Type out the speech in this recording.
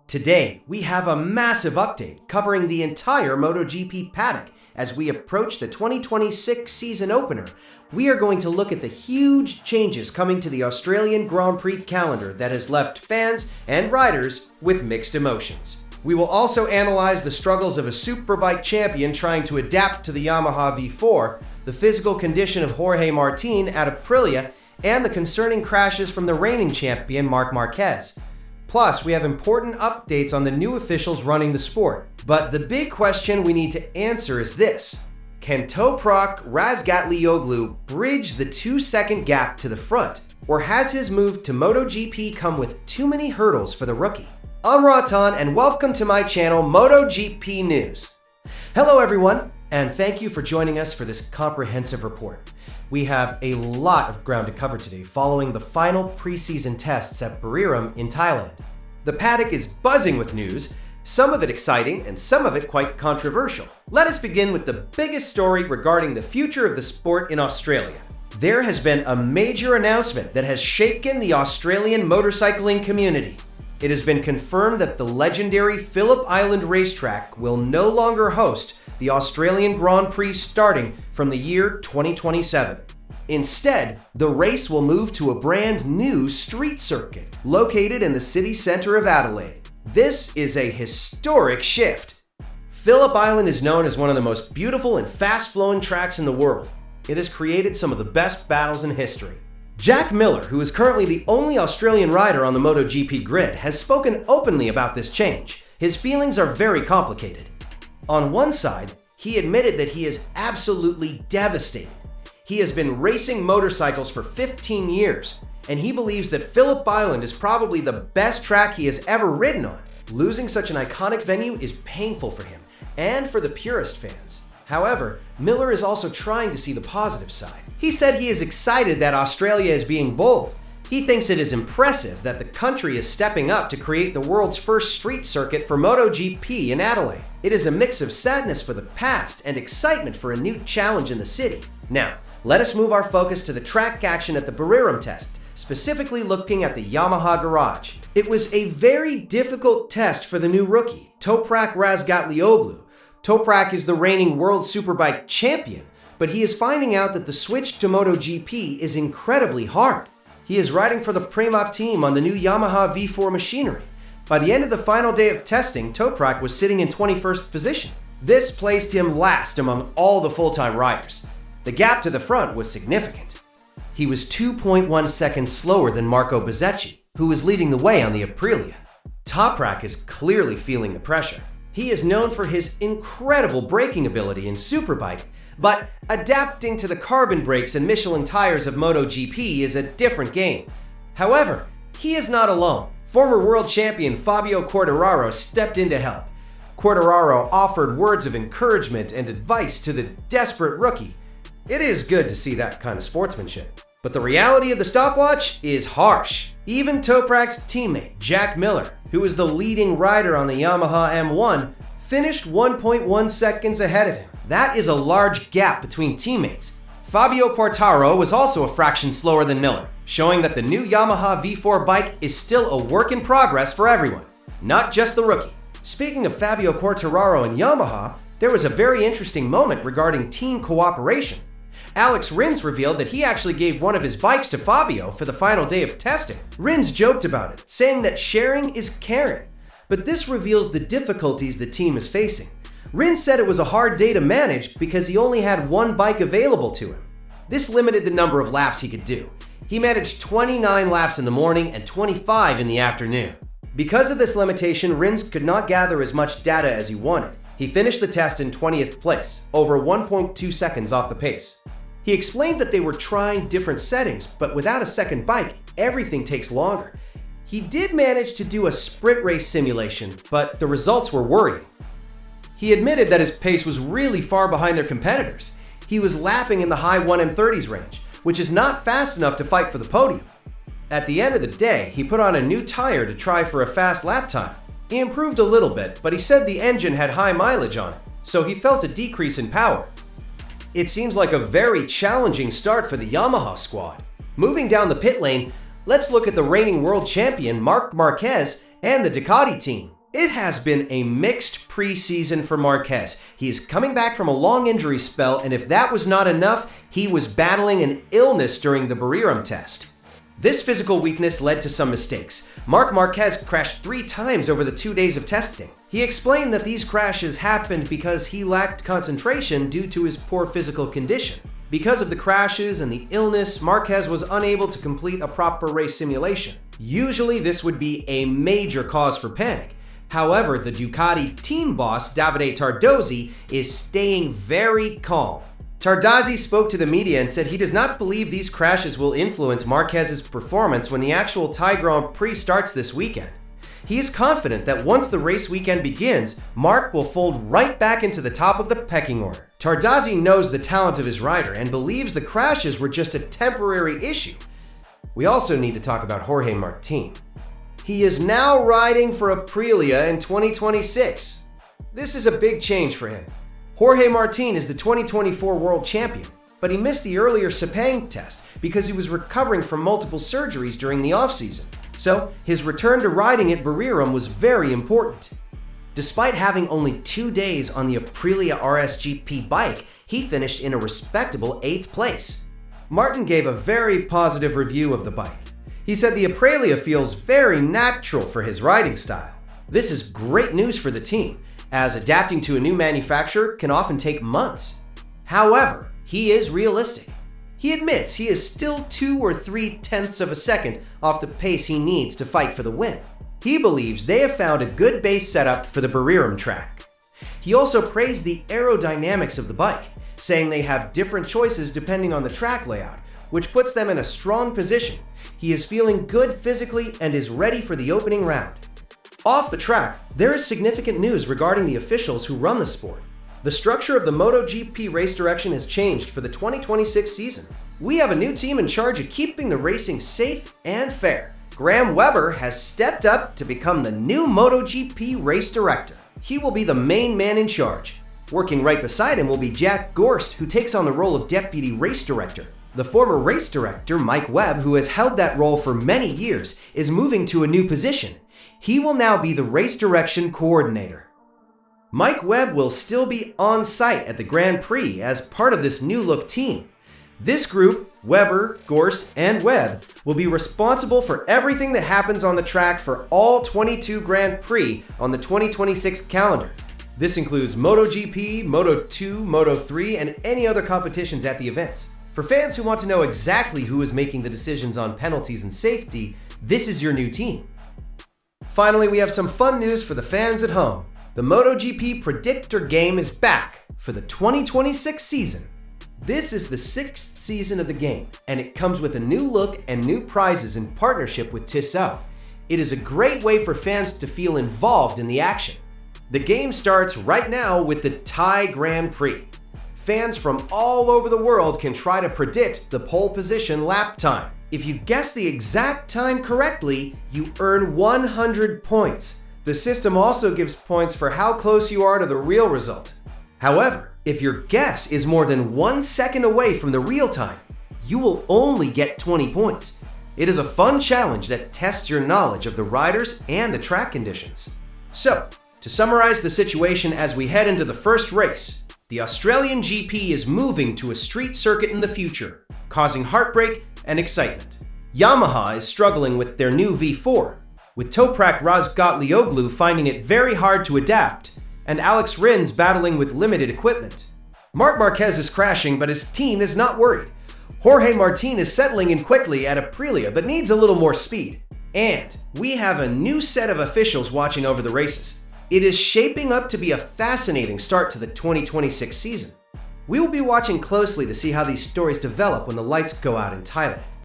Today, we have a massive update covering the entire MotoGP paddock. As we approach the 2026 season opener, we are going to look at the huge changes coming to the Australian Grand Prix calendar that has left fans and riders with mixed emotions. We will also analyze the struggles of a superbike champion trying to adapt to the Yamaha V4, the physical condition of Jorge Martin at Aprilia, and the concerning crashes from the reigning champion Marc Marquez. Plus, we have important updates on the new officials running the sport. But the big question we need to answer is this: can Toprak Razgatlioglu bridge the 2-second gap to the front? Or has his move to MotoGP come with too many hurdles for the rookie? I'm Ratan, and welcome to my channel, MotoGP News. Hello everyone, and thank you for joining us for this comprehensive report. We have a lot of ground to cover today following the final preseason tests at Buriram in Thailand. The paddock is buzzing with news, some of it exciting and some of it quite controversial. Let us begin with the biggest story regarding the future of the sport in Australia. There has been a major announcement that has shaken the Australian motorcycling community. It has been confirmed that the legendary Phillip Island racetrack will no longer host the Australian Grand Prix starting from the year 2027. Instead, the race will move to a brand new street circuit located in the city center of Adelaide. This is a historic shift. Phillip Island is known as one of the most beautiful and fast-flowing tracks in the world. It has created some of the best battles in history. Jack Miller, who is currently the only Australian rider on the MotoGP grid, has spoken openly about this change. His feelings are very complicated. On one side, he admitted that he is absolutely devastated. He has been racing motorcycles for 15 years, and he believes that Phillip Island is probably the best track he has ever ridden on. Losing such an iconic venue is painful for him, and for the purist fans. However, Miller is also trying to see the positive side. He said he is excited that Australia is being bold. He thinks it is impressive that the country is stepping up to create the world's first street circuit for MotoGP in Adelaide. It is a mix of sadness for the past and excitement for a new challenge in the city. Now, let us move our focus to the track action at the Buriram test, specifically looking at the Yamaha garage. It was a very difficult test for the new rookie, Toprak Razgatlioglu. Toprak is the reigning world superbike champion, but he is finding out that the switch to MotoGP is incredibly hard. He is riding for the Pramac team on the new Yamaha V4 machinery. By the end of the final day of testing, Toprak was sitting in 21st position. This placed him last among all the full-time riders. The gap to the front was significant. He was 2.1 seconds slower than Marco Bezzecchi, who was leading the way on the Aprilia. Toprak is clearly feeling the pressure. He is known for his incredible braking ability in superbike, but adapting to the carbon brakes and Michelin tires of MotoGP is a different game. However, he is not alone. Former world champion Fabio Quartararo stepped in to help. Quartararo offered words of encouragement and advice to the desperate rookie. It is good to see that kind of sportsmanship. But the reality of the stopwatch is harsh. Even Toprak's teammate, Jack Miller, who is the leading rider on the Yamaha M1, finished 1.1 seconds ahead of him. That is a large gap between teammates. Fabio Quartararo was also a fraction slower than Miller, showing that the new Yamaha V4 bike is still a work in progress for everyone, not just the rookie. Speaking of Fabio Quartararo and Yamaha, there was a very interesting moment regarding team cooperation. Alex Rins revealed that he actually gave one of his bikes to Fabio for the final day of testing. Rins joked about it, saying that sharing is caring. But this reveals the difficulties the team is facing. Rins said it was a hard day to manage because he only had one bike available to him. This limited the number of laps he could do. He managed 29 laps in the morning and 25 in the afternoon. Because of this limitation, Rins could not gather as much data as he wanted. He finished the test in 20th place, over 1.2 seconds off the pace. He explained that they were trying different settings, but without a second bike, everything takes longer. He did manage to do a sprint race simulation, but the results were worrying. He admitted that his pace was really far behind their competitors. He was lapping in the high 1:30s range, which is not fast enough to fight for the podium. At the end of the day, he put on a new tire to try for a fast lap time. He improved a little bit, but he said the engine had high mileage on it, so he felt a decrease in power. It seems like a very challenging start for the Yamaha squad. Moving down the pit lane, let's look at the reigning world champion Marc Marquez and the Ducati team. It has been a mixed preseason for Marquez. He is coming back from a long injury spell, and if that was not enough, he was battling an illness during the Buriram test. This physical weakness led to some mistakes. Marc Marquez crashed 3 times over the 2 days of testing. He explained that these crashes happened because he lacked concentration due to his poor physical condition. Because of the crashes and the illness, Marquez was unable to complete a proper race simulation. Usually this would be a major cause for panic. However, the Ducati team boss, Davide Tardozzi, is staying very calm. Tardozzi spoke to the media and said he does not believe these crashes will influence Marquez's performance when the actual Thai Grand Prix starts this weekend. He is confident that once the race weekend begins, Marc will fold right back into the top of the pecking order. Tardozzi knows the talent of his rider and believes the crashes were just a temporary issue. We also need to talk about Jorge Martin. He is now riding for Aprilia in 2026. This is a big change for him. Jorge Martin is the 2024 world champion, but he missed the earlier Sepang test because he was recovering from multiple surgeries during the offseason. So his return to riding at Buriram was very important. Despite having only 2 days on the Aprilia RSGP bike, he finished in a respectable 8th place. Martin gave a very positive review of the bike. He said the Aprilia feels very natural for his riding style. This is great news for the team, as adapting to a new manufacturer can often take months. However, he is realistic. He admits he is still 2 or 3 tenths of a second off the pace he needs to fight for the win. He believes they have found a good base setup for the Buriram track. He also praised the aerodynamics of the bike, saying they have different choices depending on the track layout, which puts them in a strong position. He is feeling good physically and is ready for the opening round. Off the track, there is significant news regarding the officials who run the sport. The structure of the MotoGP race direction has changed for the 2026 season. We have a new team in charge of keeping the racing safe and fair. Graham Webber has stepped up to become the new MotoGP race director. He will be the main man in charge. Working right beside him will be Jack Gorst, who takes on the role of deputy race director. The former race director, Mike Webb, who has held that role for many years, is moving to a new position. He will now be the race direction coordinator. Mike Webb will still be on site at the Grand Prix as part of this new look team. This group, Webber, Gorst, and Webb, will be responsible for everything that happens on the track for all 22 Grand Prix on the 2026 calendar. This includes MotoGP, Moto2, Moto3, and any other competitions at the events. For fans who want to know exactly who is making the decisions on penalties and safety, this is your new team. Finally, we have some fun news for the fans at home. The MotoGP Predictor game is back for the 2026 season. This is the 6th season of the game, and it comes with a new look and new prizes in partnership with Tissot. It is a great way for fans to feel involved in the action. The game starts right now with the Thai Grand Prix. Fans from all over the world can try to predict the pole position lap time. If you guess the exact time correctly, you earn 100 points. The system also gives points for how close you are to the real result. However, if your guess is more than 1 second away from the real time, you will only get 20 points. It is a fun challenge that tests your knowledge of the riders and the track conditions. So, to summarize the situation as we head into the first race, the Australian GP is moving to a street circuit in the future, causing heartbreak and excitement. Yamaha is struggling with their new V4, with Toprak Razgatlioglu finding it very hard to adapt, and Alex Rins battling with limited equipment. Marc Marquez is crashing, but his team is not worried. Jorge Martin is settling in quickly at Aprilia, but needs a little more speed. And we have a new set of officials watching over the races. It is shaping up to be a fascinating start to the 2026 season. We will be watching closely to see how these stories develop when the lights go out in Thailand.